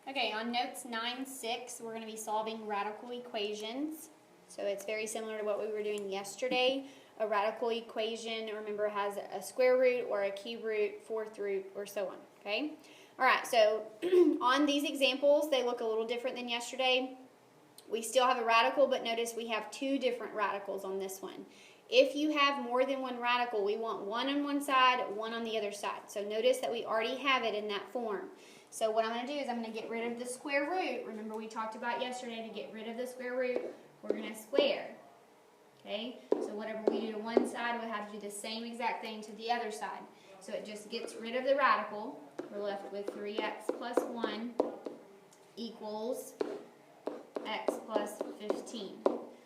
Okay, on notes 9-6, we're going to be solving radical equations. So it's very similar to what we were doing yesterday. A radical equation, remember, has a square root or a cube root, fourth root, or so on. Okay? All right, so on these examples, they look a little different than yesterday. We still have a radical, but notice we have two different radicals on this one. If you have more than one radical, we want one on one side, one on the other side. So notice that we already have it in that form. So what I'm going to do is I'm going to get rid of the square root. Remember we talked about yesterday, to get rid of the square root, we're going to square. Okay, so whatever we do to one side, we have to do the same exact thing to the other side. So it just gets rid of the radical. We're left with 3x plus 1 equals x plus 15.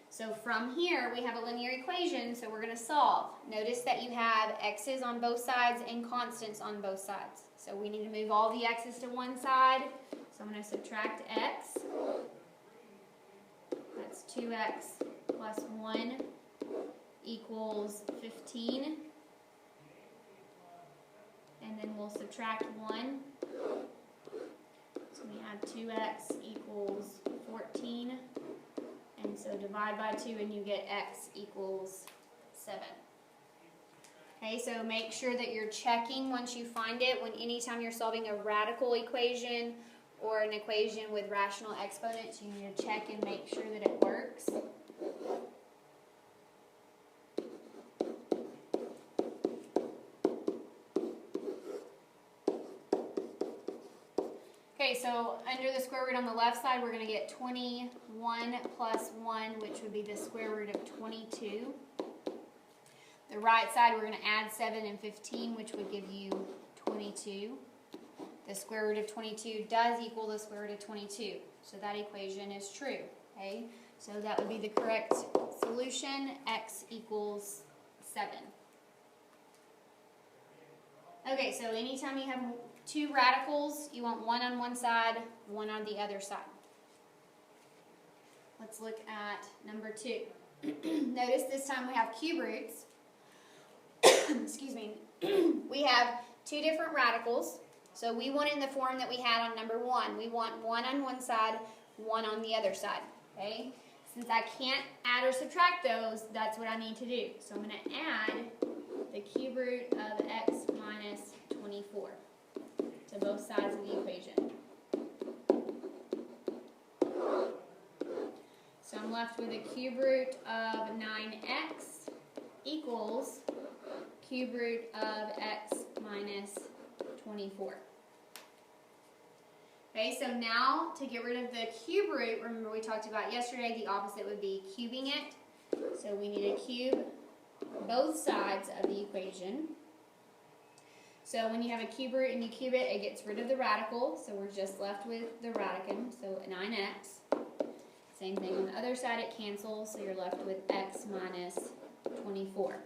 So from here, we have a linear equation, so we're going to solve. Notice that you have x's on both sides and constants on both sides. So we need to move all the x's to one side. So I'm going to subtract x. That's 2x plus 1 equals 15. And then we'll subtract 1. So we have 2x equals 14. And so divide by 2 and you get x equals 7. Okay, so make sure that you're checking once you find it. Anytime you're solving a radical equation or an equation with rational exponents, you need to check and make sure that it works. Okay, so under the square root on the left side, we're going to get 21 plus 1, which would be the square root of 22. The right side, we're going to add 7 and 15, which would give you 22. The square root of 22 does equal the square root of 22, so that equation is true. Okay, so that would be the correct solution. X equals 7. Okay, so anytime you have two radicals, you want one on one side, one on the other side. Let's look at number 2. Notice this time we have cube roots. Excuse me. We have two different radicals. So we want in the form that we had on number 1. We want one on one side, one on the other side. Okay? Since I can't add or subtract those, that's what I need to do. So I'm going to add the cube root of x minus 24 to both sides of the equation. So I'm left with a cube root of 9x equals cube root of x minus 24. Okay, so now to get rid of the cube root, remember we talked about yesterday, the opposite would be cubing it. So we need to cube both sides of the equation. So when you have a cube root and you cube it, it gets rid of the radical. So we're just left with the radicand, so 9x. Same thing on the other side, it cancels, so you're left with x minus 24.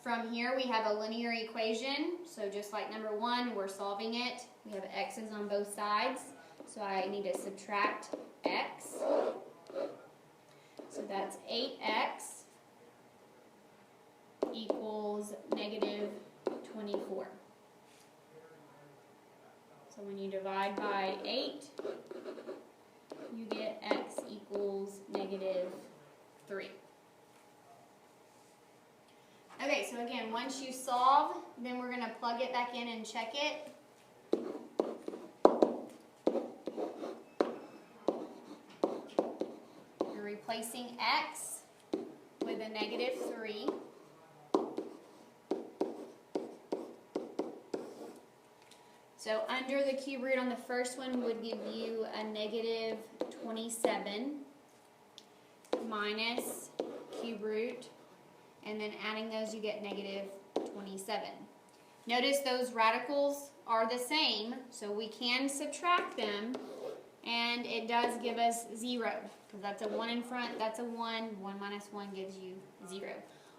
From here, we have a linear equation. So just like number 1, we're solving it. We have x's on both sides. So I need to subtract x. So that's 8x equals negative 24. So when you divide by 8, you get x equals negative 3. Okay, so again, once you solve, then we're going to plug it back in and check it. You're replacing x with a negative 3. So under the cube root on the first one would give you a negative 27 minus cube root, and then adding those you get negative 27. Notice those radicals are the same, so we can subtract them, and it does give us 0, because that's a 1 in front, that's a 1, 1 minus 1 gives you 0.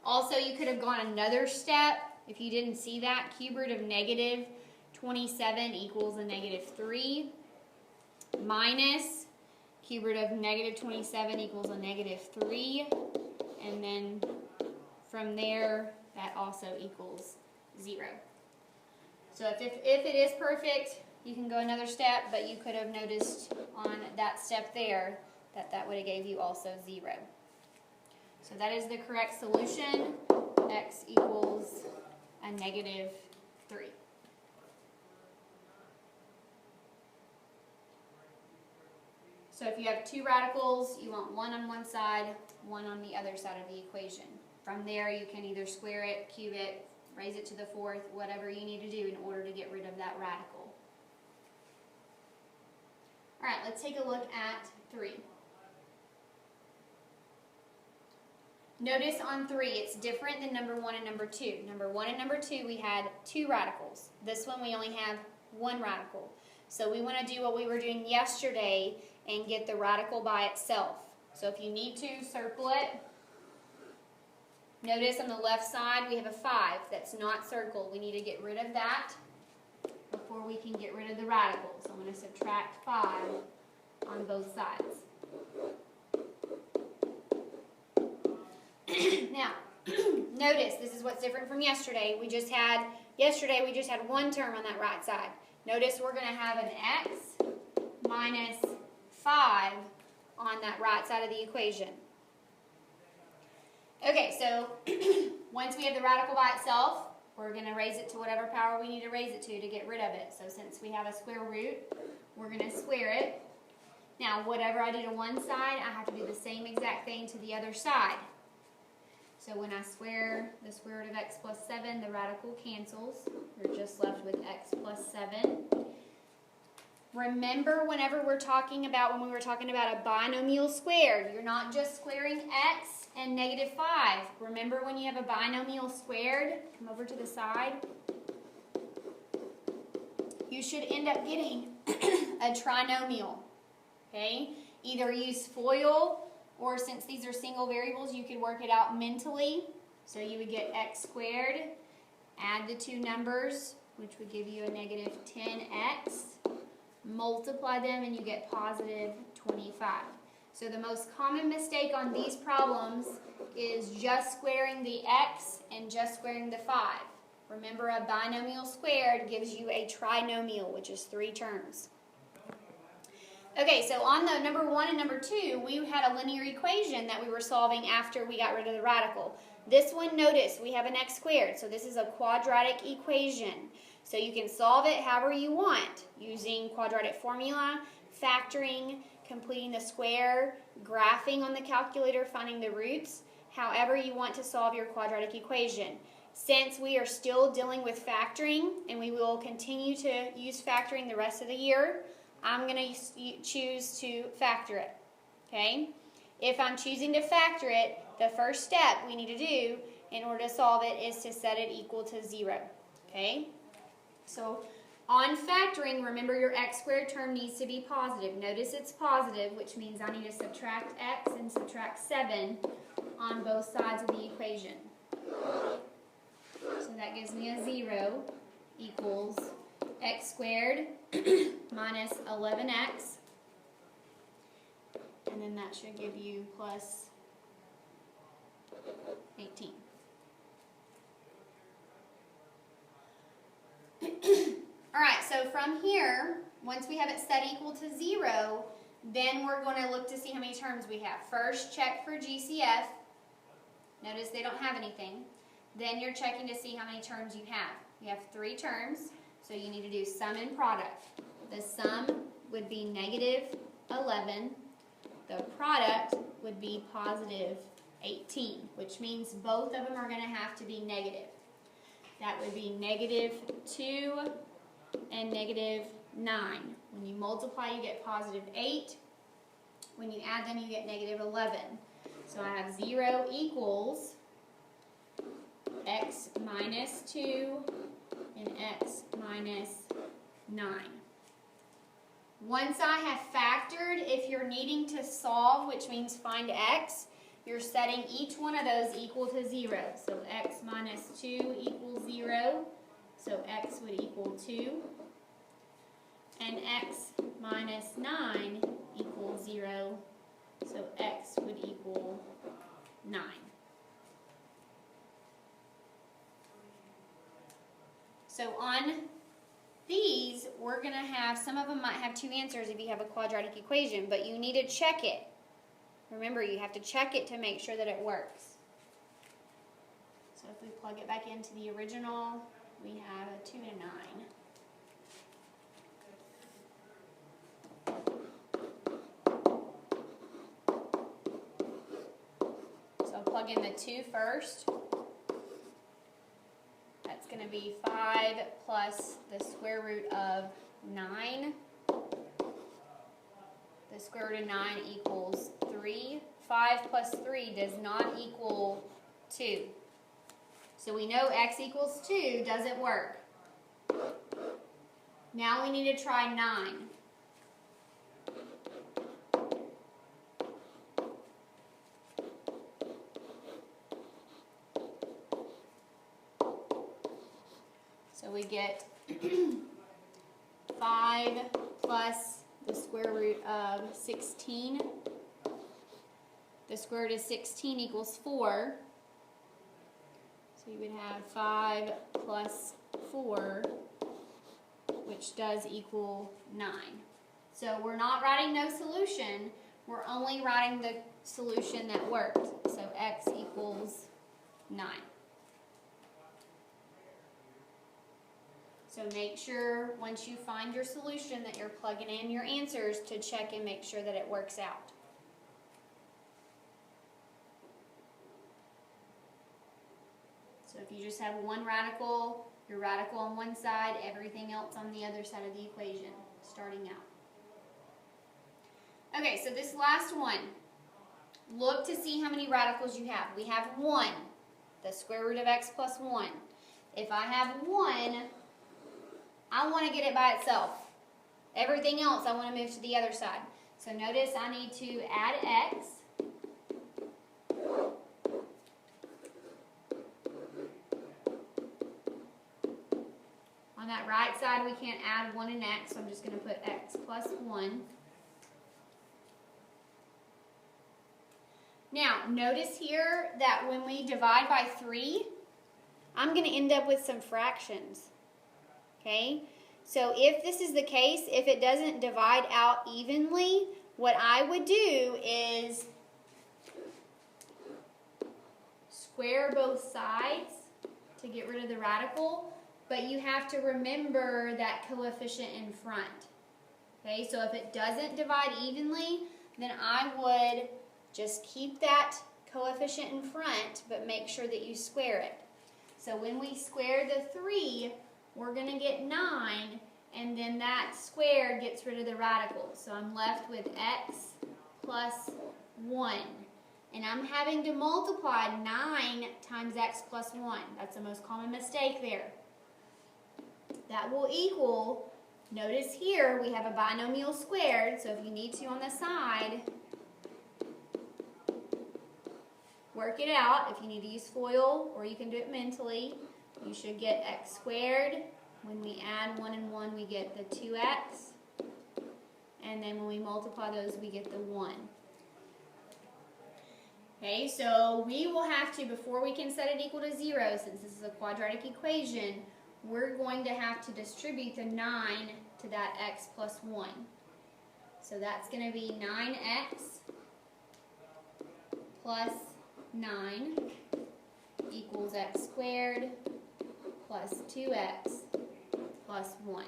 Also, you could have gone another step if you didn't see that. Cube root of negative 27 equals a negative 3 minus cube root of negative 27 equals a negative 3, and then from there that also equals 0. So if it is perfect, you can go another step, but you could have noticed on that step there that that would have gave you also 0. So that is the correct solution. X equals a negative 3. So if you have two radicals, you want one on one side, one on the other side of the equation. From there, you can either square it, cube it, raise it to the fourth, whatever you need to do in order to get rid of that radical. All right, let's take a look at 3. Notice on 3, it's different than number 1 and number 2. Number 1 and number 2, we had 2 radicals. This one, we only have 1 radical. So we want to do what we were doing yesterday and get the radical by itself. So if you need to, circle it. Notice on the left side, we have a 5 that's not circled. We need to get rid of that before we can get rid of the radical. So I'm going to subtract 5 on both sides. Now, notice this is what's different from yesterday. Yesterday we just had one term on that right side. Notice we're going to have an x minus 5 on that right side of the equation. Okay, so once we have the radical by itself, we're going to raise it to whatever power we need to raise it to get rid of it. So since we have a square root, we're going to square it. Now, whatever I do to one side, I have to do the same exact thing to the other side. So when I square the square root of x plus 7, the radical cancels. We're just left with x plus 7. Remember when we were talking about a binomial squared, you're not just squaring x and negative 5. Remember when you have a binomial squared, come over to the side, you should end up getting a trinomial. Okay? Either use FOIL, or since these are single variables, you could work it out mentally. So you would get x squared, add the two numbers, which would give you a negative 10x, multiply them, and you get positive 25. So the most common mistake on these problems is just squaring the x and just squaring the 5. Remember, a binomial squared gives you a trinomial, which is 3 terms. Okay, so on the number 1 and number 2, we had a linear equation that we were solving after we got rid of the radical. This one, notice, we have an x squared, so this is a quadratic equation. So you can solve it however you want, using quadratic formula, factoring, completing the square, graphing on the calculator, finding the roots, however you want to solve your quadratic equation. Since we are still dealing with factoring, and we will continue to use factoring the rest of the year, I'm going to choose to factor it, okay? If I'm choosing to factor it, the first step we need to do in order to solve it is to set it equal to 0, okay? So on factoring, remember your x squared term needs to be positive. Notice it's positive, which means I need to subtract x and subtract 7 on both sides of the equation. So that gives me a 0 equals x squared minus 11x, and then that should give you plus 18. Alright, so from here, once we have it set equal to 0, then we're going to look to see how many terms we have. First, check for GCF. Notice they don't have anything. Then you're checking to see how many terms you have. You have 3 terms. So you need to do sum and product. The sum would be negative 11. The product would be positive 18, which means both of them are going to have to be negative. That would be negative 2 and negative 9. When you multiply, you get positive 8. When you add them, you get negative 11. So I have 0 equals x minus 2 and x minus 9. Once I have factored, if you're needing to solve, which means find x, you're setting each one of those equal to 0. So x minus 2 equals 0, so x would equal 2. And x minus 9 equals 0, so x would equal 9. So on these, we're going to have, some of them might have two answers if you have a quadratic equation, but you need to check it. Remember, you have to check it to make sure that it works. So if we plug it back into the original, we have a 2 and a 9. Plug in the 2 first. That's going to be 5 plus the square root of 9. The square root of 9 equals 3. 5 plus 3 does not equal 2. So we know x equals 2 doesn't work. Now we need to try 9. So we get 5 plus the square root of 16. The square root of 16 equals 4. So you would have 5 plus 4, which does equal 9. So we're not writing no solution. We're only writing the solution that worked. So x equals 9. So make sure once you find your solution that you're plugging in your answers to check and make sure that it works out. So if you just have one radical, your radical on one side, everything else on the other side of the equation, starting out. Okay, so this last one, look to see how many radicals you have. We have 1, the square root of x plus 1. If I have 1, I want to get it by itself. Everything else I want to move to the other side. So notice I need to add x. On that right side we can't add 1 and x, so I'm just going to put x plus 1. Now notice here that when we divide by 3, I'm going to end up with some fractions. Okay, so if this is the case, if it doesn't divide out evenly, what I would do is square both sides to get rid of the radical, but you have to remember that coefficient in front. Okay, so if it doesn't divide evenly, then I would just keep that coefficient in front, but make sure that you square it. So when we square the 3, we're going to get 9, and then that squared gets rid of the radical. So I'm left with x plus 1. And I'm having to multiply 9 times x plus 1. That's the most common mistake there. That will equal, notice here we have a binomial squared, so if you need to on the side, work it out. If you need to use FOIL, or you can do it mentally, you should get x squared. When we add 1 and 1, we get the 2x. And then when we multiply those, we get the 1. Okay, so we will have to, before we can set it equal to 0, since this is a quadratic equation, we're going to have to distribute the 9 to that x plus 1. So that's going to be 9x plus 9 equals x squared plus 2x plus 1.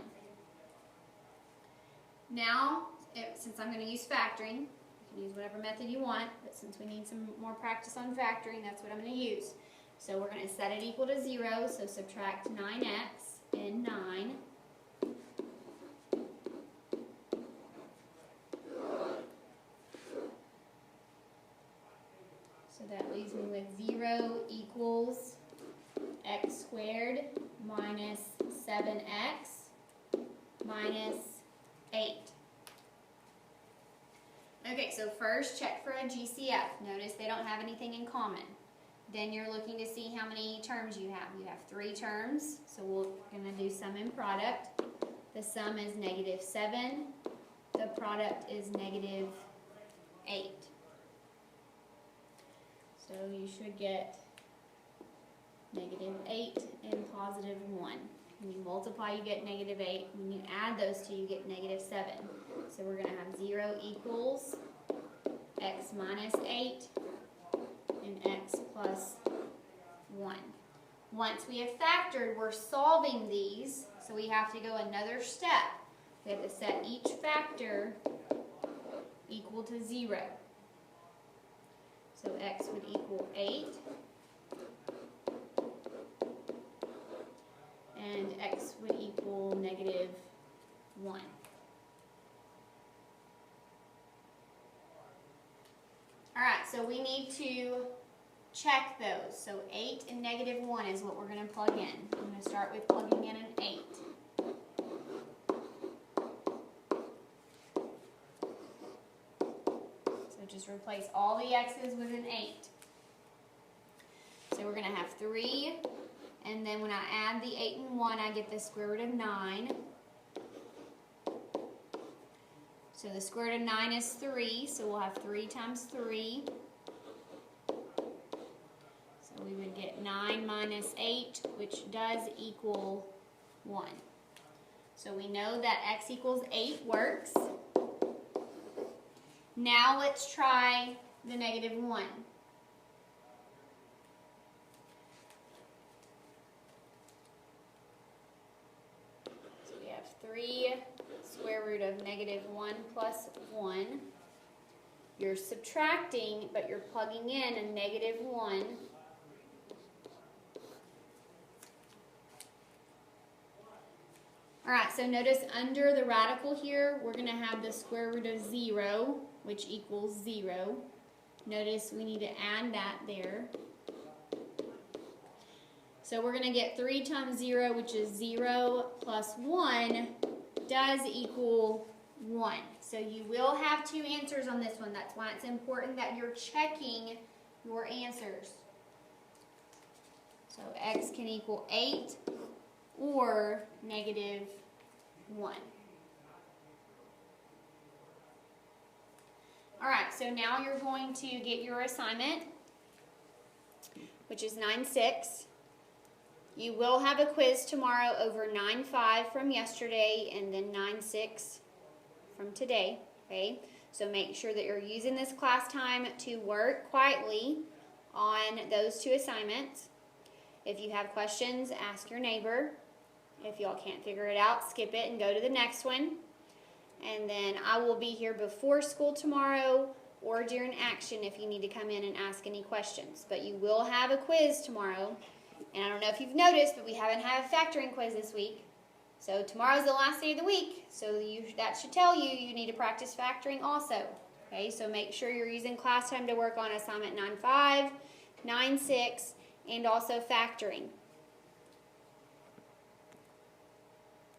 Now, since I'm going to use factoring, you can use whatever method you want, but since we need some more practice on factoring, that's what I'm going to use. So we're going to set it equal to 0, so subtract 9x and 9. So that leaves me with 0 equals x squared minus 7x minus 8. Okay, so first check for a GCF. Notice they don't have anything in common. Then you're looking to see how many terms you have. You have 3 terms, so we're going to do sum and product. The sum is -7. The product is -8. So you should get -8 and +1. When you multiply, you get negative 8. When you add those two, you get negative 7. So we're going to have 0 equals x minus 8 and x plus 1. Once we have factored, we're solving these, so we have to go another step. We have to set each factor equal to 0. So x would equal 8, and x would equal negative 1. Alright, so we need to check those. So 8 and negative 1 is what we're going to plug in. I'm going to start with plugging in an 8. So just replace all the x's with an 8. So we're going to have 3, and then when I add the 8 and 1, I get the square root of 9. So the square root of 9 is 3, so we'll have 3 times 3. So we would get 9 minus 8, which does equal 1. So we know that x equals 8 works. Now let's try the negative 1. So we have 3 square root of negative 1 plus 1. You're subtracting, but you're plugging in a negative 1. Alright, so notice under the radical here, we're going to have the square root of 0, which equals 0. Notice we need to add that there. So we're going to get 3 times 0, which is 0, plus 1 does equal 1. So you will have 2 answers on this one. That's why it's important that you're checking your answers. So x can equal 8 or negative 1. Alright, so now you're going to get your assignment, which is 9-6. You will have a quiz tomorrow over 9-5 from yesterday and then 9-6 from today, okay? So make sure that you're using this class time to work quietly on those 2 assignments. If you have questions, ask your neighbor. If y'all can't figure it out, skip it and go to the next one. And then I will be here before school tomorrow or during action if you need to come in and ask any questions. But you will have a quiz tomorrow. And I don't know if you've noticed, but we haven't had a factoring quiz this week. So tomorrow's the last day of the week. So that should tell you you need to practice factoring also. Okay, so make sure you're using class time to work on assignment 9-5, 9-6, and also factoring.